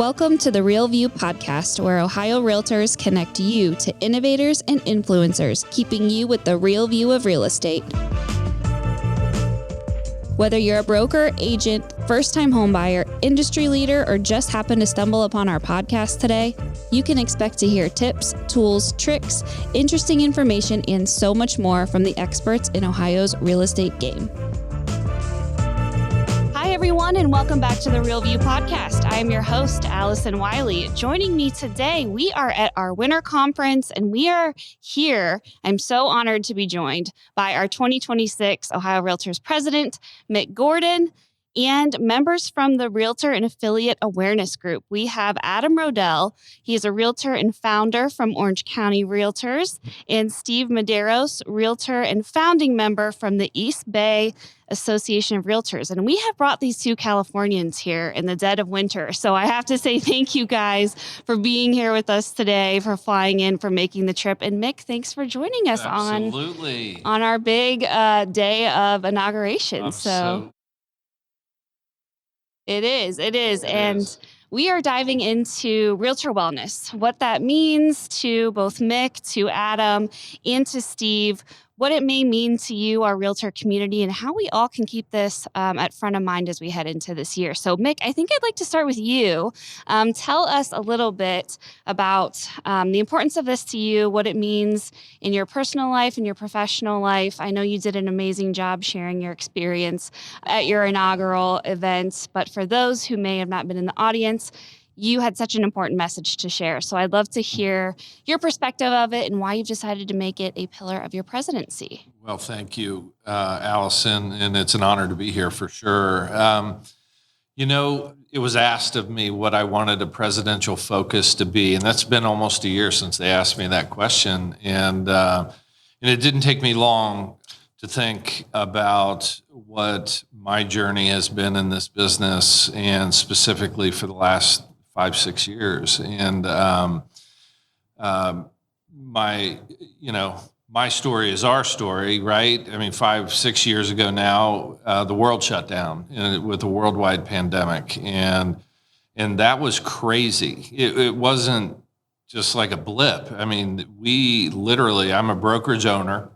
Welcome to the Real View podcast, where Ohio Realtors connect you to innovators and influencers, keeping you with the real view of real estate. Whether you're a broker, agent, first-time homebuyer, industry leader, or just happen to stumble upon our podcast today, you can expect to hear tips, tools, tricks, interesting information, and so much more from the experts in Ohio's real estate game. Hi, everyone, and welcome back to the Real View podcast. I am your host, Allison Wiley. Joining me today, we are at our winter conference, and we are here. I'm so honored to be joined by our 2026 Ohio Realtors President, Mick Gordon, and members from the Realtor and Affiliate Awareness Group. We have Adam Rodell. He is a realtor and founder from Orange County Realtors, and Steve Medeiros, realtor and founding member from the East Bay Association of Realtors. And we have brought these two Californians here in the dead of winter. So I have to say thank you guys for being here with us today, for flying in, for making the trip. And Mick, thanks for joining us on our big day of inauguration. It is. And we are diving into Realtor Wellness, what that means to both Mick, to Adam, and to Steve, what it may mean to you, our realtor community, and how we all can keep this at front of mind as we head into this year. So, Mick, I think I'd like to start with you. Tell us a little bit about the importance of this to you, what it means in your personal life and your professional life. I know you did an amazing job sharing your experience at your inaugural event, but for those who may have not been in the audience, you had such an important message to share. So I'd love to hear your perspective of it and why you've decided to make it a pillar of your presidency. Well, thank you, Allison, and it's an honor to be here for sure. It was asked of me what I wanted a presidential focus to be, and that's been almost a year since they asked me that question. And it didn't take me long to think about what my journey has been in this business, and specifically for the last 5-6 years. And my story is our story, right? I mean, 5-6 years ago now, the world shut down with a worldwide pandemic, and that was crazy. It wasn't just like a blip. I mean, I'm a brokerage owner.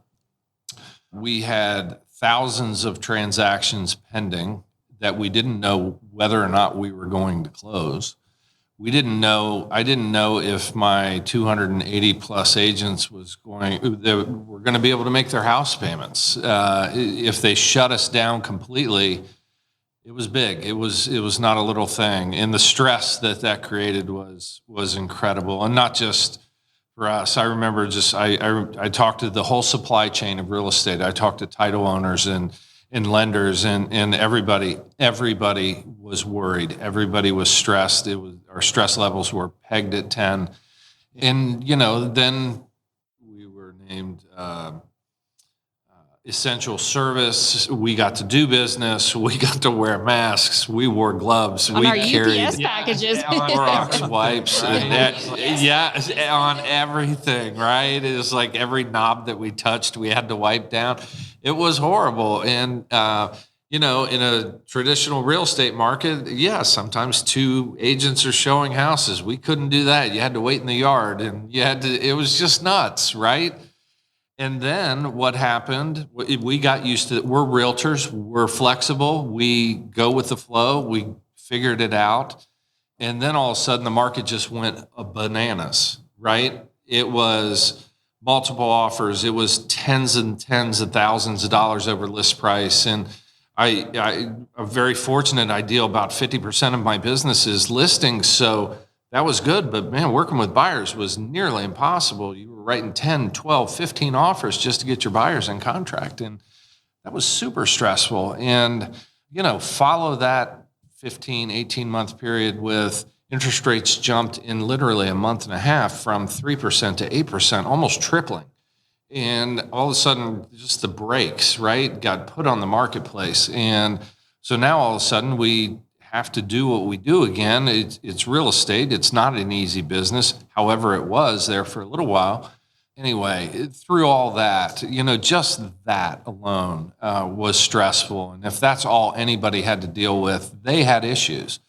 We had thousands of transactions pending that we didn't know whether or not we were going to close. I didn't know if my 280 plus agents were going to be able to make their house payments. If they shut us down completely, it was big. It was not a little thing. And the stress that created was incredible. And not just for us. I remember I talked to the whole supply chain of real estate. I talked to title owners and lenders, and everybody was worried. Everybody was stressed. Our stress levels were pegged at 10. And, then we were named essential service. We got to do business. We got to wear masks. We wore gloves. On our UPS packages. Clorox wipes. On everything, right? It was like every knob that we touched, we had to wipe down. It was horrible. And, in a traditional real estate market, sometimes 2 agents are showing houses. We couldn't do that. You had to wait in the yard, and it was just nuts, right? And then what happened, we got used to it. We're realtors. We're flexible. We go with the flow. We figured it out. And then all of a sudden, the market just went bananas, right? It was multiple offers. It was tens and tens of thousands of dollars over list price. And I'm very fortunate. I deal about 50% of my business is listings. So that was good. But man, working with buyers was nearly impossible. You were writing 10, 12, 15 offers just to get your buyers in contract. And that was super stressful. And, follow that 15, 18-month period with interest rates jumped in literally a month and a half from 3% to 8%, almost tripling. And all of a sudden, just the brakes, right, got put on the marketplace. And so now all of a sudden we have to do what we do again. It's real estate. It's not an easy business. However, it was there for a little while. Anyway, through all that, just that alone was stressful. And if that's all anybody had to deal with, they had issues.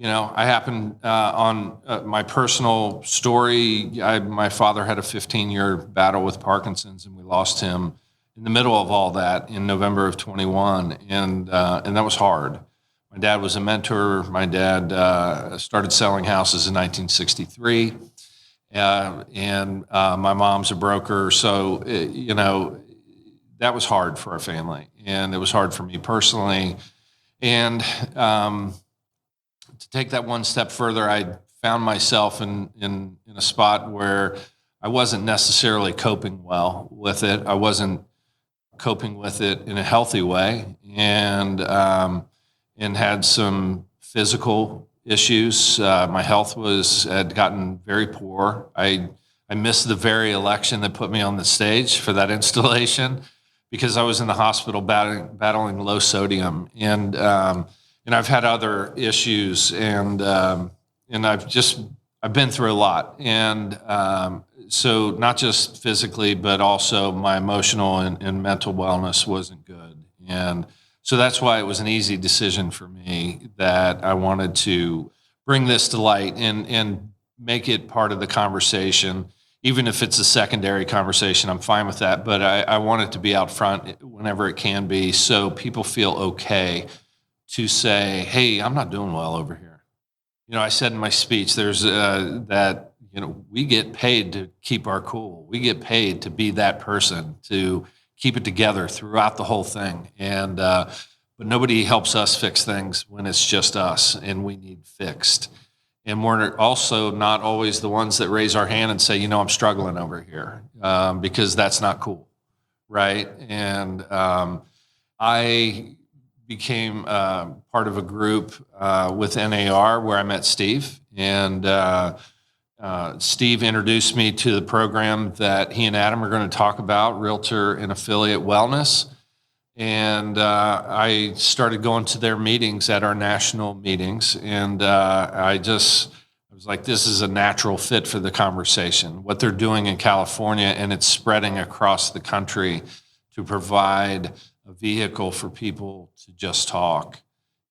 I happened on my personal story. My father had a 15-year battle with Parkinson's, and we lost him in the middle of all that in November of 21, and that was hard. My dad was a mentor. My dad started selling houses in 1963, and my mom's a broker. So, that was hard for our family, and it was hard for me personally. And to take that one step further, I found myself in a spot where I wasn't necessarily coping well with it. I wasn't coping with it in a healthy way, and had some physical issues. My health had gotten very poor. I missed the very election that put me on the stage for that installation because I was in the hospital battling low sodium, and I've had other issues, and I've been through a lot, and so not just physically, but also my emotional and mental wellness wasn't good, and so that's why it was an easy decision for me that I wanted to bring this to light and make it part of the conversation. Even if it's a secondary conversation, I'm fine with that, but I want it to be out front whenever it can be, so people feel okay to say, hey, I'm not doing well over here. I said in my speech, there's that, we get paid to keep our cool. We get paid to be that person, to keep it together throughout the whole thing. And but nobody helps us fix things when it's just us and we need fixed. And we're also not always the ones that raise our hand and say, I'm struggling over here, because that's not cool, right? And I became part of a group with NAR where I met Steve, and Steve introduced me to the program that he and Adam are going to talk about, Realtor and Affiliate Wellness. And I started going to their meetings at our national meetings, and I was like, this is a natural fit for the conversation, what they're doing in California, and it's spreading across the country to provide a vehicle for people to just talk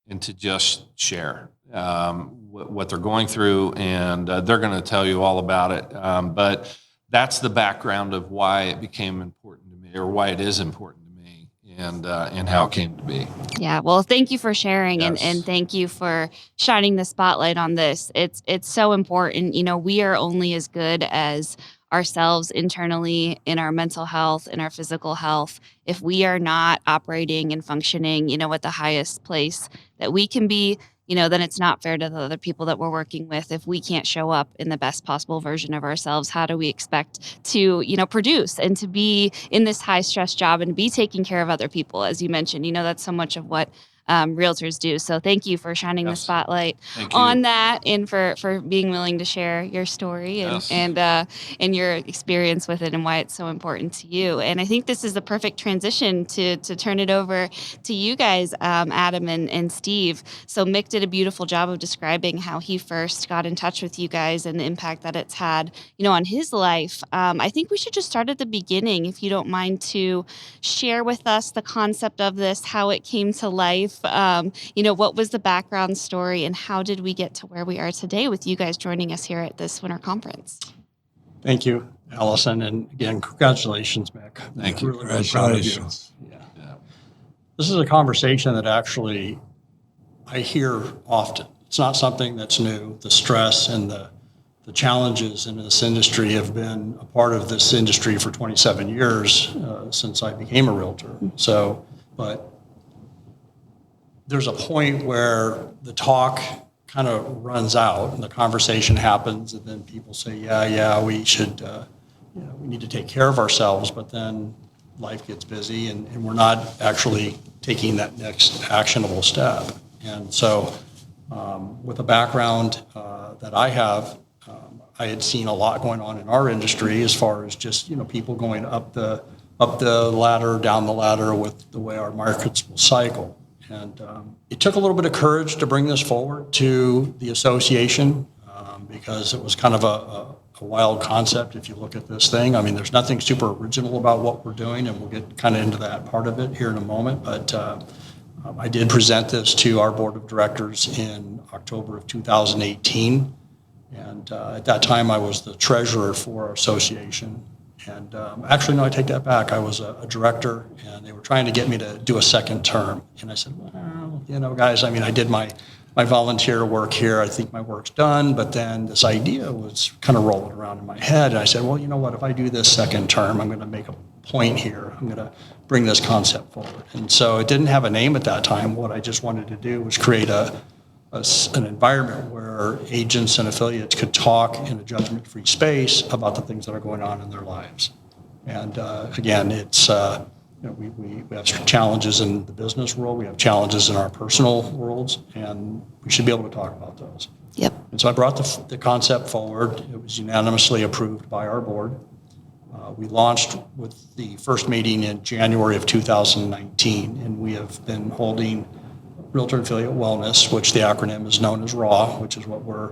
and to just share what they're going through, and they're going to tell you all about it. But that's the background of why it became important to me, or why it is important to me, and how it came to be. Yeah, well, thank you for sharing, Yes. and thank you for shining the spotlight on this. It's so important. We are only as good as ourselves internally, in our mental health, in our physical health. If we are not operating and functioning, at the highest place that we can be, then it's not fair to the other people that we're working with. If we can't show up in the best possible version of ourselves, how do we expect to, produce and to be in this high stress job and be taking care of other people? As you mentioned, that's so much of what realtors do. So thank you for shining the spotlight on that, and for being willing to share your story and your experience with it and why it's so important to you. And I think this is the perfect transition to turn it over to you guys, Adam and Steve. So Mick did a beautiful job of describing how he first got in touch with you guys and the impact that it's had, on his life. I think we should just start at the beginning, if you don't mind, to share with us the concept of this, how it came to life. What was the background story, and how did we get to where we are today with you guys joining us here at this winter conference? Thank you, Allison, and again, congratulations, Mick. Thank you. Really proud of you. Yeah. This is a conversation that actually I hear often. It's not something that's new. The stress and the challenges in this industry have been a part of this industry for 27 years since I became a realtor. But there's a point where the talk kind of runs out and the conversation happens, and then people say, we should, we need to take care of ourselves, but then life gets busy and we're not actually taking that next actionable step. And so with the background that I have, I had seen a lot going on in our industry as far as just, people going up the ladder, down the ladder with the way our markets will cycle. And it took a little bit of courage to bring this forward to the association because it was kind of a wild concept if you look at this thing. I mean, there's nothing super original about what we're doing, and we'll get kind of into that part of it here in a moment. But I did present this to our board of directors in October of 2018. And at that time, I was the treasurer for our association. And actually, no, I take that back. I was a director, and they were trying to get me to do a second term. And I said, well, you know, guys, I mean, I did my volunteer work here. I think my work's done. But then this idea was kind of rolling around in my head. And I said, well, you know what? If I do this second term, I'm going to make a point here. I'm going to bring this concept forward. And so it didn't have a name at that time. What I just wanted to do was create an environment where agents and affiliates could talk in a judgment-free space about the things that are going on in their lives. And again, it's you know, we have challenges in the business world, we have challenges in our personal worlds, and we should be able to talk about those. Yep. And so I brought the concept forward. It was unanimously approved by our board. We launched with the first meeting in January of 2019, and we have been holding Realtor Affiliate Wellness, which the acronym is known as RAW, which is what we're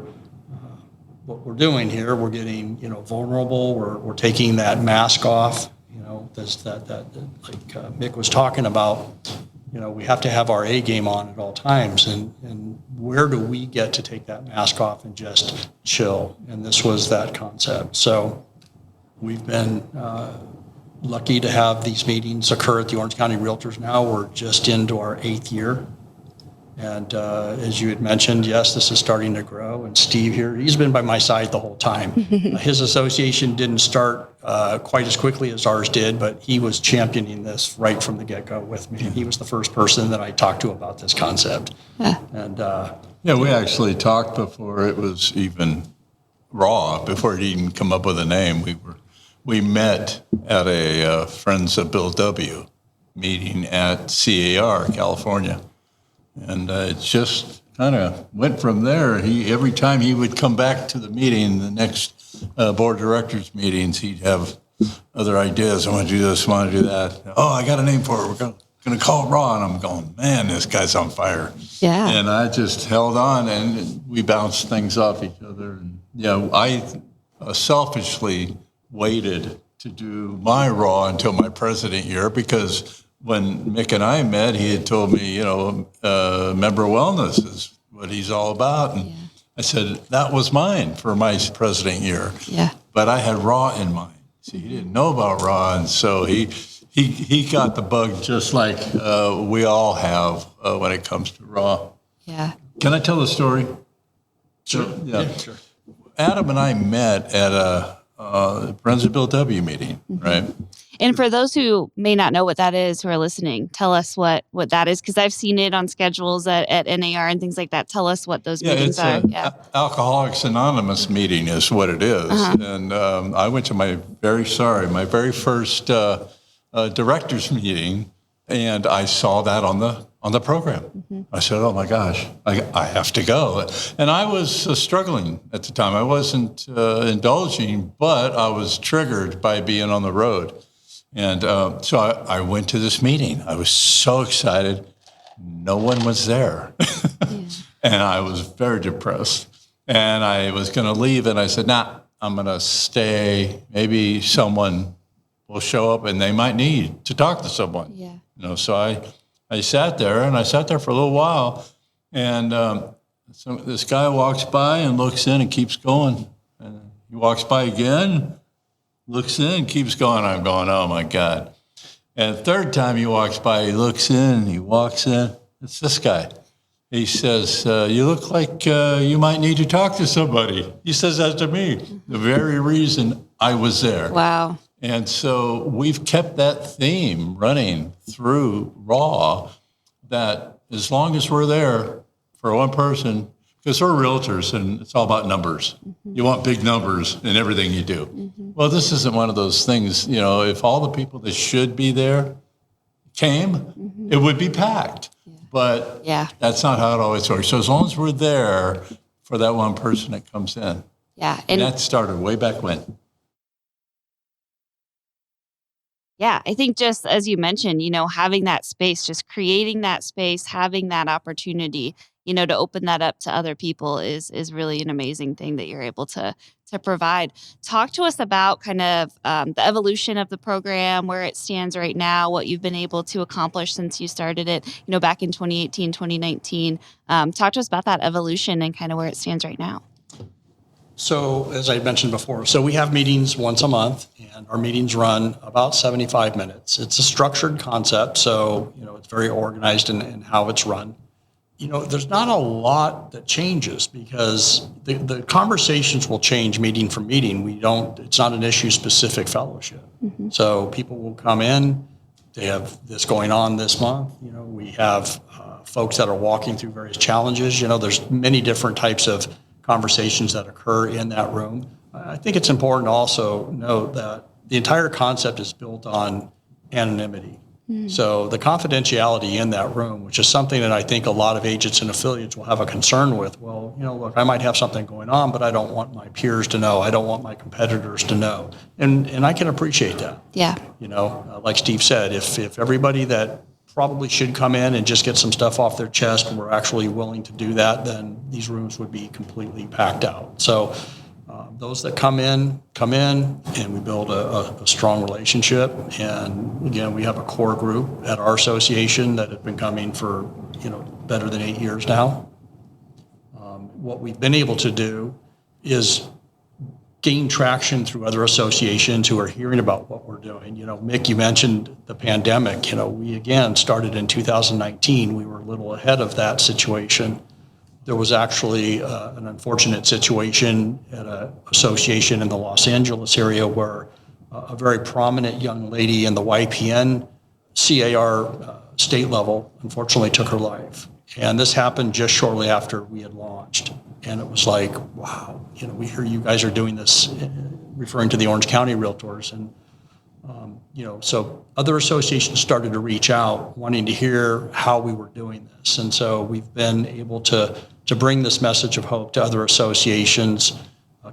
doing here. We're getting, you know, vulnerable. We're taking that mask off. You know, that like Mick was talking about. You know, we have to have our A game on at all times. And where do we get to take that mask off and just chill? And this was that concept. So we've been lucky to have these meetings occur at the Orange County Realtors now. We're just into our 8th year. And as you had mentioned, yes, this is starting to grow. And Steve here, he's been by my side the whole time. His association didn't start quite as quickly as ours did, but he was championing this right from the get-go with me. And he was the first person that I talked to about this concept. And yeah, we actually talked before it was even raw, before it even come up with a name. We met at a Friends of Bill W. meeting at CAR, California. And it just kind of went from there. Every time he would come back to the meeting, the next board of directors meetings, he'd have other ideas. I want to do this, I want to do that. Oh, I got a name for it. We're going to call it Raw. And I'm going, man, this guy's on fire. Yeah. And I just held on, and we bounced things off each other. And I selfishly waited to do my Raw until my president year, because when Mick and I met, he had told me, member wellness is what he's all about. And I said, that was mine for my president year. Yeah. But I had Raw in mind. See, he didn't know about Raw. And so he got the bug just like we all have when it comes to Raw. Yeah. Can I tell the story? Sure. Yeah, sure. Adam and I met at a Friends of Bill W. meeting, right? And for those who may not know what that is, who are listening, tell us what that is, because I've seen it on schedules at NAR and things like that. Tell us what those meetings are. Alcoholics Anonymous meeting is what it is. And I went to my very first directors meeting, and I saw that on the program. I said, oh my gosh, I have to go. And I was struggling at the time. I wasn't indulging, but I was triggered by being on the road. And so I went to this meeting. I was so excited. No one was there. And I was very depressed. And I was going to leave, and I said, nah, I'm going to stay. Maybe someone will show up, and they might need to talk to someone. Yeah. So I sat there, and I sat there for a little while. And so this guy walks by and looks in and keeps going. And he walks by again, looks in, keeps going. I'm going, oh, my God. And the third time he walks by, he looks in, he walks in. It's this guy. He says, you look like you might need to talk to somebody. He says that to me, the very reason I was there. Wow. And so we've kept that theme running through Raw, that as long as we're there for one person, because we're realtors and it's all about numbers. You want big numbers in everything you do. Well, this isn't one of those things, if all the people that should be there came, it would be packed. But that's not how it always works. So as long as we're there for that one person that comes in. Yeah. And that started way back when. Yeah, I think just as you mentioned, having that space, just creating that space, having that opportunity. to open that up to other people is really an amazing thing that you're able to provide. Talk to us about kind of the evolution of the program, where it stands right now, what you've been able to accomplish since you started it, back in 2018, 2019. Talk to us about that evolution and kind of where it stands right now. So as I mentioned before, so we have meetings once a month, and our meetings run about 75 minutes. It's a structured concept, so it's very organized in how it's run. There's not a lot that changes because the conversations will change meeting from meeting. It's not an issue-specific fellowship. Mm-hmm. So people will come in, they have this going on this month. We have folks that are walking through various challenges. There's many different types of conversations that occur in that room. I think it's important to also note that the entire concept is built on anonymity. So the confidentiality in that room, which is something that I think a lot of agents and affiliates will have a concern with. Well, look, I might have something going on, but I don't want my peers to know. I don't want my competitors to know. And I can appreciate that. Yeah. Like Steve said, if everybody that probably should come in and just get some stuff off their chest were actually willing to do that, then these rooms would be completely packed out. So those that come in, and we build a strong relationship. And again, we have a core group at our association that have been coming for better than 8 years now. What we've been able to do is gain traction through other associations who are hearing about what we're doing. Mick, you mentioned the pandemic. We again started in 2019. We were a little ahead of that situation. There was actually an unfortunate situation at an association in the Los Angeles area where a very prominent young lady in the YPN CAR state level unfortunately took her life. And this happened just shortly after we had launched. And it was like, wow, we hear you guys are doing this, referring to the Orange County Realtors. And, so other associations started to reach out wanting to hear how we were doing this. And so we've been able to bring this message of hope to other associations.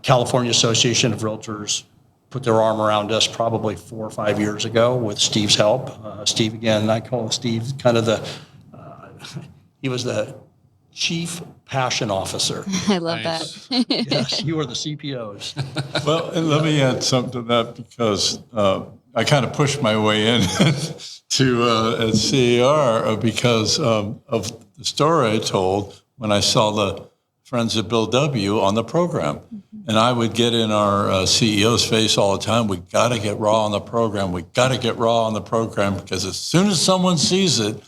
California Association of Realtors put their arm around us probably 4 or 5 years ago with Steve's help. Steve, again, I call Steve kind of he was the Chief Passion Officer. I love Nice. that. Yes, you are the CPOs. Well, and let me add something to that because I kind of pushed my way in to at CAR because of the story I told when I saw the Friends of Bill W. on the program. Mm-hmm. And I would get in our CEO's face all the time, we got to get raw on the program. We got to get raw on the program because as soon as someone sees it,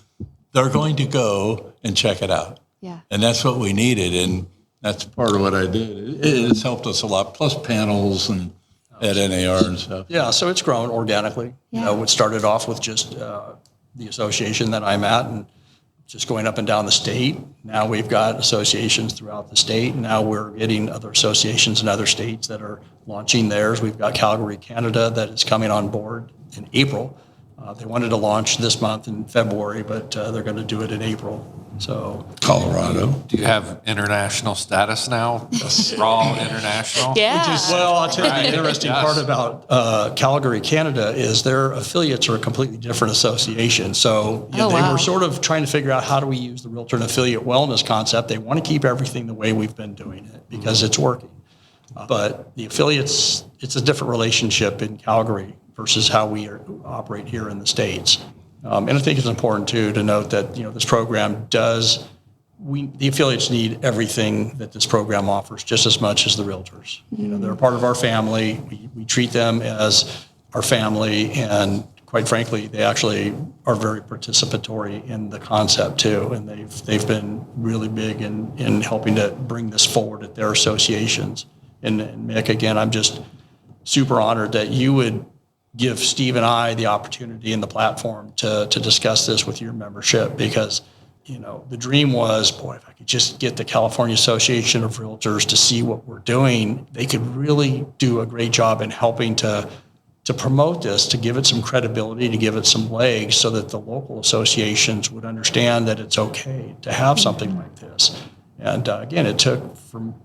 they're going to go and check it out. Yeah. And that's what we needed. And that's part of what I did. It's helped us a lot, plus panels and at NAR and stuff. Yeah, so it's grown organically. Yeah. It started off with just the association that I'm at and just going up and down the state. Now we've got associations throughout the state. Now we're getting other associations in other states that are launching theirs. We've got Calgary, Canada that is coming on board in April. They wanted to launch this month in February, but they're going to do it in April. So Colorado. Do you have international status now? Raw international? Yeah. Well, I'll tell you Right. the interesting Yes. part about Calgary, Canada, is their affiliates are a completely different association. So they wow. were sort of trying to figure out how do we use the Realtor and Affiliate Wellness concept. They want to keep everything the way we've been doing it because it's working. But the affiliates, it's a different relationship in Calgary versus how we operate here in the States. And I think it's important, too, to note that this program the affiliates need everything that this program offers just as much as the realtors. They're a part of our family. We treat them as our family, and quite frankly, they actually are very participatory in the concept too. And they've been really big in helping to bring this forward at their associations. And Mick, again, I'm just super honored that you would give Steve and I the opportunity and the platform to discuss this with your membership, because the dream was, boy, if I could just get the California Association of Realtors to see what we're doing, they could really do a great job in helping to promote this, to give it some credibility, to give it some legs, so that the local associations would understand that it's okay to have something like this. And again, it took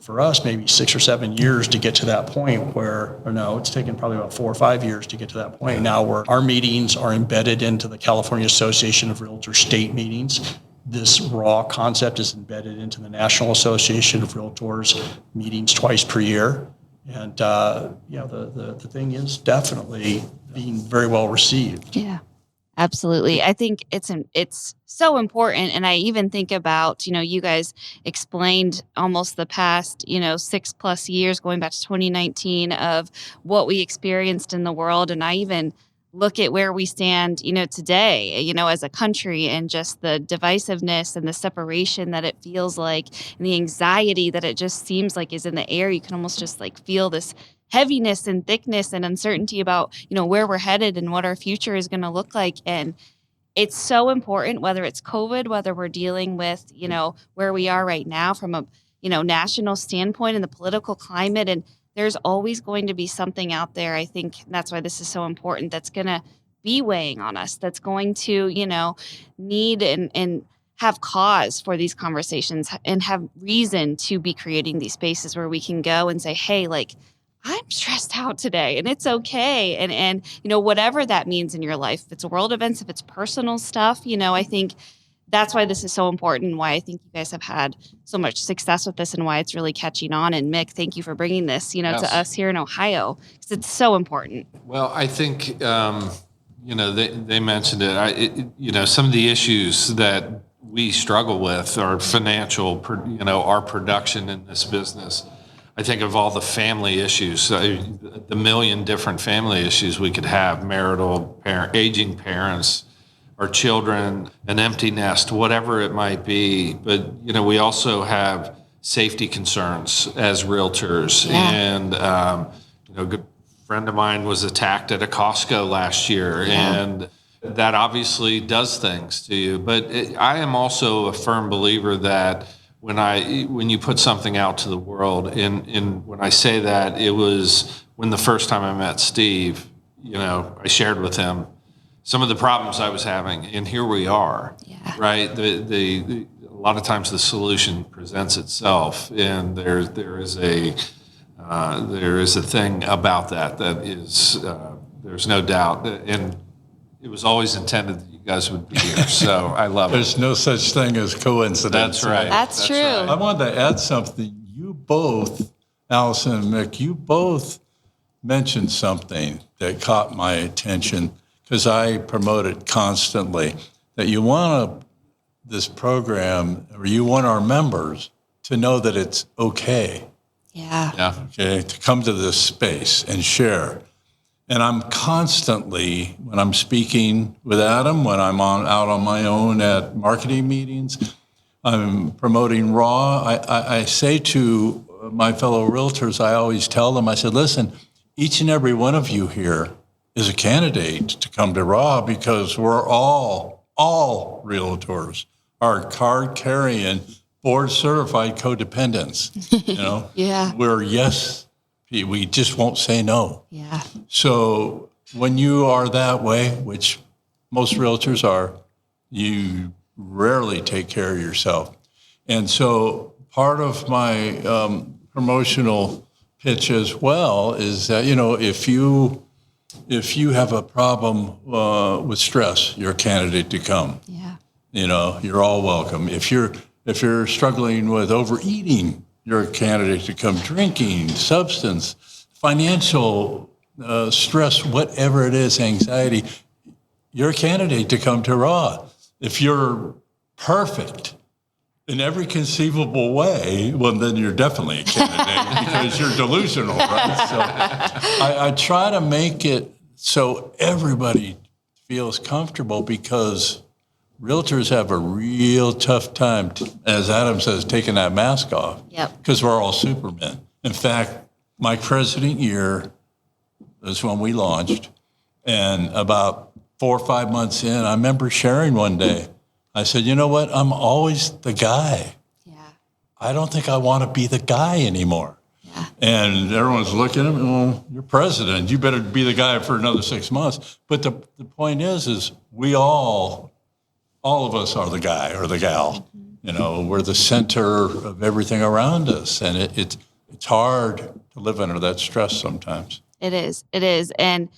for us maybe 6 or 7 years to get to that point where, or no, it's taken probably about 4 or 5 years to get to that point now where our meetings are embedded into the California Association of Realtors state meetings. this raw concept is embedded into the National Association of Realtors meetings twice per year. And, the thing is definitely being very well received. Yeah. Absolutely. I think it's so important. And I even think about, you guys explained almost the past, 6+ years, going back to 2019, of what we experienced in the world. And I even look at where we stand, today, as a country, and just the divisiveness and the separation that it feels like, and the anxiety that it just seems like is in the air. You can almost just like feel this heaviness and thickness and uncertainty about, where we're headed and what our future is going to look like. And it's so important, whether it's COVID, whether we're dealing with, where we are right now from a, national standpoint and the political climate. And there's always going to be something out there. I think that's why this is so important. That's going to be weighing on us. That's going to, need and have cause for these conversations and have reason to be creating these spaces where we can go and say, hey, like, I'm stressed out today, and it's okay. And whatever that means in your life, if it's world events, if it's personal stuff, I think that's why this is so important, and why I think you guys have had so much success with this, and why it's really catching on. And Mick, thank you for bringing this, Yes. to us here in Ohio, because it's so important. Well, I think, they mentioned it. Some of the issues that we struggle with are financial, our production in this business. I think of all the family issues, the million different family issues we could have, marital, aging parents, our children, an empty nest, whatever it might be. But, we also have safety concerns as realtors. Yeah. And, a good friend of mine was attacked at a Costco last year. Yeah. And that obviously does things to you. But I am also a firm believer that when you put something out to the world, and when I say that, it was when the first time I met Steve, I shared with him some of the problems I was having, and here we are. Yeah. Right? A lot of times the solution presents itself, and there is a thing about that is there's no doubt, and it was always intended that you guys would be here. So I love it. There's no such thing as coincidence. That's right. That's true. Right. I wanted to add something. You both, Allison and Mick, you both mentioned something that caught my attention, because I promote it constantly, that you want this program, or you want our members to know that it's okay. Yeah. Yeah. Okay, to come to this space and share. And I'm constantly, when I'm speaking with Adam, when I'm out on my own at marketing meetings, I'm promoting RAW. I say to my fellow realtors, I always tell them, I said, listen, each and every one of you here is a candidate to come to RAW, because we're all realtors are card-carrying, board-certified codependents. Yeah. We're yes, we just won't say no. Yeah. So when you are that way, which most realtors are, you rarely take care of yourself. And so part of my promotional pitch as well is that, if you have a problem with stress, you're a candidate to come. Yeah. You're all welcome. If you're struggling with overeating, you're a candidate to come. Drinking, substance, financial stress, whatever it is, anxiety, you're a candidate to come to RAW. If you're perfect in every conceivable way, well, then you're definitely a candidate because you're delusional, right? So I try to make it so everybody feels comfortable, because realtors have a real tough time, as Adam says, taking that mask off. Yep. Because we're all supermen. In fact, my president year is when we launched, and about 4 or 5 months in, I remember sharing one day, I said, you know what? I'm always the guy. Yeah. I don't think I want to be the guy anymore. Yeah. And everyone's looking at me, well, you're president. You better be the guy for another 6 months. But the point is we all of us are the guy or the gal. We're the center of everything around us. And it's hard to live under that stress sometimes. It is. And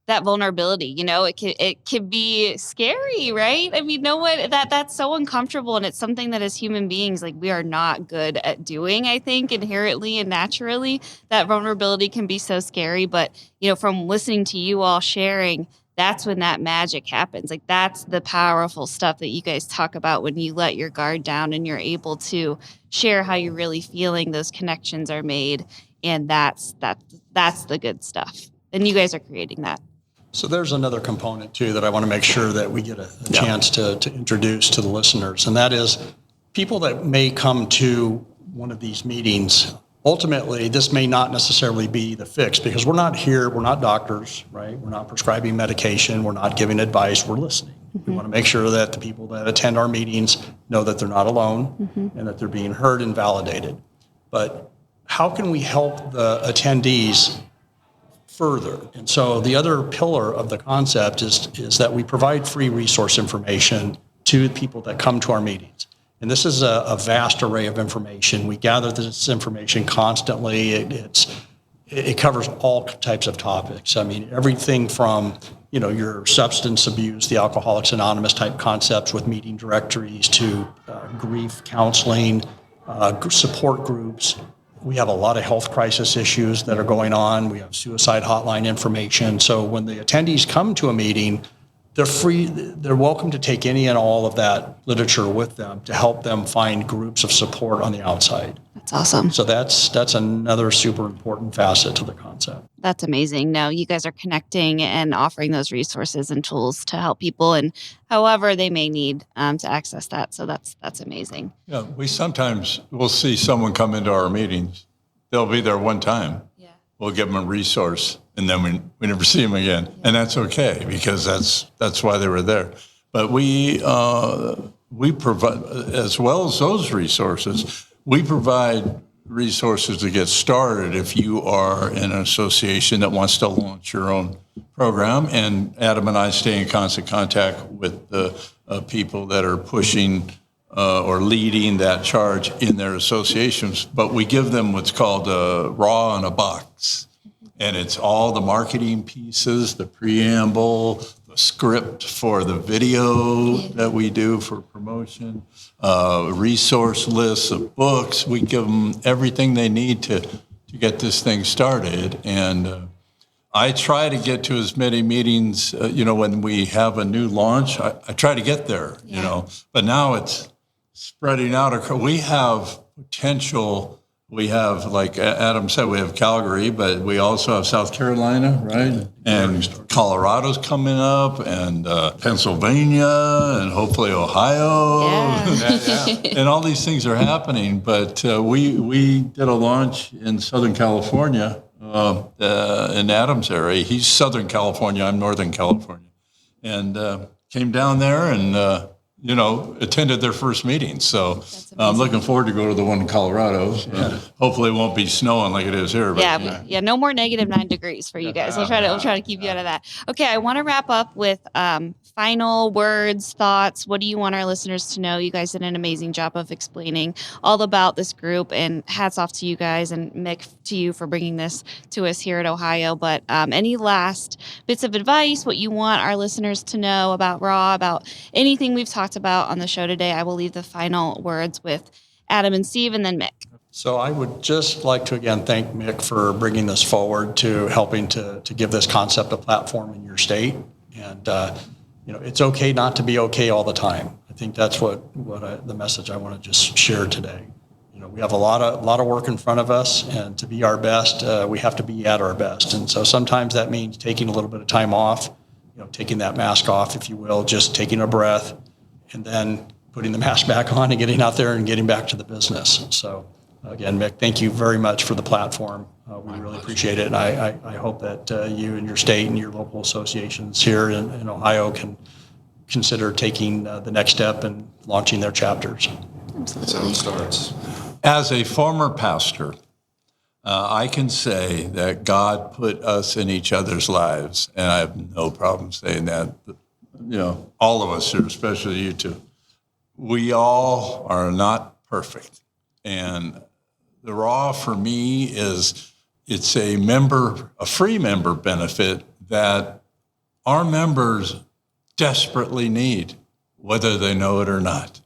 that vulnerability. It can be scary, right? I mean, that's so uncomfortable, and it's something that as human beings, like, we are not good at doing, I think, inherently and naturally. That vulnerability can be so scary, but from listening to you all sharing, that's when that magic happens. Like, that's the powerful stuff that you guys talk about when you let your guard down and you're able to share how you're really feeling. Those connections are made, and that's the good stuff. And you guys are creating that. So there's another component too that I want to make sure that we get a chance to introduce to the listeners, and that is people that may come to one of these meetings. Ultimately, this may not necessarily be the fix, because we're not doctors, right? We're not prescribing medication. We're not giving advice. We're listening. We want to make sure that the people that attend our meetings know that they're not alone and that they're being heard and validated. But how can we help the attendees further? And so the other pillar of the concept is that we provide free resource information to people that come to our meetings. And this is a vast array of information. We gather this information constantly. It covers all types of topics. I mean, everything from your substance abuse, the Alcoholics Anonymous type concepts with meeting directories, to grief counseling, support groups. We have a lot of health crisis issues that are going on. We have suicide hotline information. So when the attendees come to a meeting, they're welcome to take any and all of that literature with them to help them find groups of support on the outside. That's awesome. So that's another super important facet to the concept. That's amazing. No, you guys are connecting and offering those resources and tools to help people, and however they may need to access that. So that's amazing. Yeah, we sometimes will see someone come into our meetings. They'll be there one time. Yeah. We'll give them a resource, and then we never see them again. Yeah. And that's okay, because that's why they were there. But we provide, as well as those resources, we provide resources to get started if you are in an association that wants to launch your own program. And Adam and I stay in constant contact with the people that are pushing or leading that charge in their associations. But we give them what's called a raw in a box. And it's all the marketing pieces, the preamble, the script for the video that we do for promotion, resource lists of books. We give them everything they need to get this thing started. And I try to get to as many meetings, when we have a new launch, I try to get there, but now it's spreading out. We have potential. We have, like Adam said, we have Calgary, but we also have South Carolina, right? And Colorado's coming up, and Pennsylvania, and hopefully Ohio. Yeah. And all these things are happening. But we did a launch in Southern California, in Adam's area. He's Southern California, I'm Northern California. And came down there and attended their first meeting. So I'm looking forward to go to the one in Colorado. Hopefully it won't be snowing like it is here. But, yeah. No more -9 degrees for you guys. We'll try to keep you out of that. Okay, I want to wrap up with final words, thoughts. What do you want our listeners to know? You guys did an amazing job of explaining all about this group, and hats off to you guys, and Mick, to you for bringing this to us here at Ohio. But any last bits of advice, what you want our listeners to know about RAW, about anything we've talked about on the show today? I will leave the final words with Adam and Steve, and then Mick. So I would just like to again thank Mick for bringing this forward, to helping to give this concept a platform in your state. And it's okay not to be okay all the time. I think that's the message I want to just share today. We have a lot of work in front of us, and to be our best, we have to be at our best. And so sometimes that means taking a little bit of time off, taking that mask off, if you will, just taking a breath, and then putting the mask back on and getting out there and getting back to the business. So again, Mick, thank you very much for the platform. We really appreciate it. And I hope that you and your state and your local associations here in Ohio can consider taking the next step and launching their chapters. Absolutely. That's how it starts. As a former pastor, I can say that God put us in each other's lives, and I have no problem saying that. All of us here, especially you two, we all are not perfect. And the RAW for me it's a free member benefit that our members desperately need, whether they know it or not.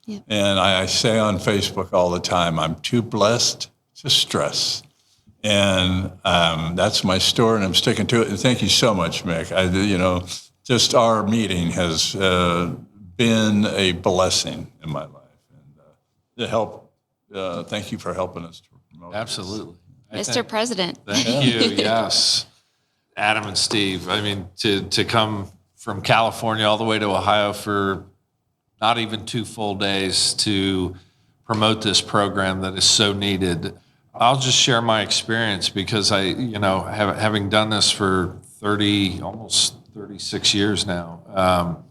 Yep. And I say on Facebook all the time, I'm too blessed to stress. And that's my story, and I'm sticking to it. And thank you so much, Mick. Just our meeting has been a blessing in my life. And thank you for helping us to promote Absolutely. Mr. President. Thank you. Yes. Adam and Steve. I mean, to come from California all the way to Ohio for not even 2 full days to promote this program that is so needed. I'll just share my experience because having done this for almost 36 years now,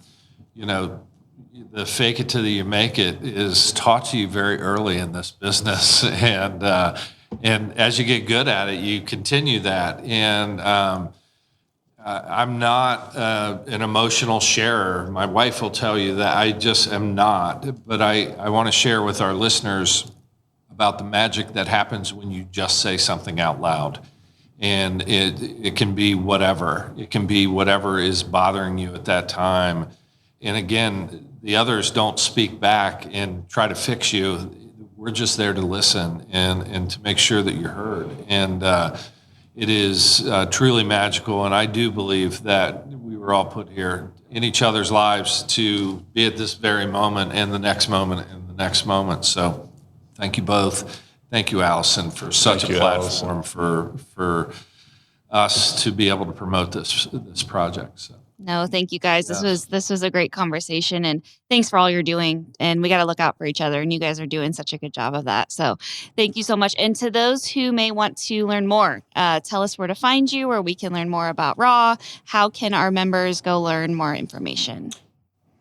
the fake it till you make it is taught to you very early in this business. And as you get good at it, you continue that. And I'm not an emotional sharer. My wife will tell you that I just am not. But I want to share with our listeners about the magic that happens when you just say something out loud. And it can be whatever. It can be whatever is bothering you at that time. And again, the others don't speak back and try to fix you. We're just there to listen and to make sure that you're heard. And it is truly magical. And I do believe that we were all put here in each other's lives to be at this very moment and the next moment and the next moment. So thank you both. Thank you, Allison, for such a platform for us to be able to promote this project. So. No, thank you guys. This was a great conversation, and thanks for all you're doing. And we got to look out for each other, and you guys are doing such a good job of that. So thank you so much. And to those who may want to learn more, tell us where to find you, where we can learn more about RAW. How can our members go learn more information?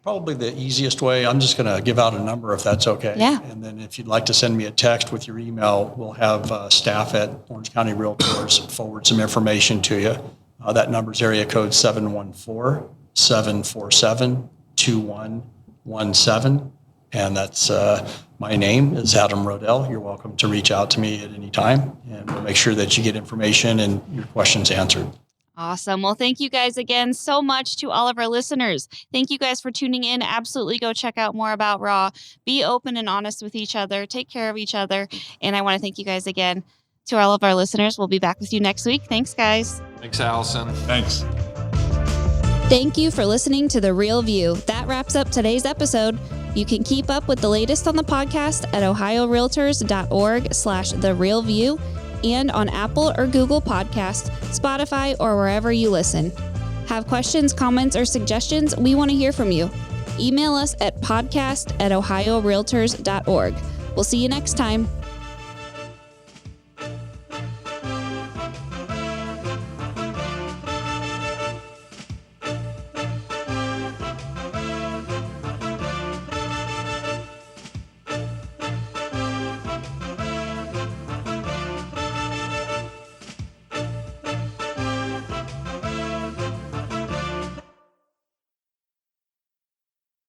Probably the easiest way, I'm just going to give out a number if that's okay. Yeah. And then if you'd like to send me a text with your email, we'll have staff at Orange County Realtors forward some information to you. That number is area code 714-747-2117. And that's my name is Adam Rodell. You're welcome to reach out to me at any time, and we'll make sure that you get information and your questions answered. Awesome. Well, thank you guys again so much to all of our listeners. Thank you guys for tuning in. Absolutely go check out more about RAW. Be open and honest with each other. Take care of each other. And I want to thank you guys again. To all of our listeners, we'll be back with you next week. Thanks, guys. Thanks, Allison. Thanks. Thank you for listening to The Real View. That wraps up today's episode. You can keep up with the latest on the podcast at ohiorealtors.org/therealview and on Apple or Google Podcasts, Spotify, or wherever you listen. Have questions, comments, or suggestions? We want to hear from you. Email us at podcast@ohiorealtors.org. We'll see you next time.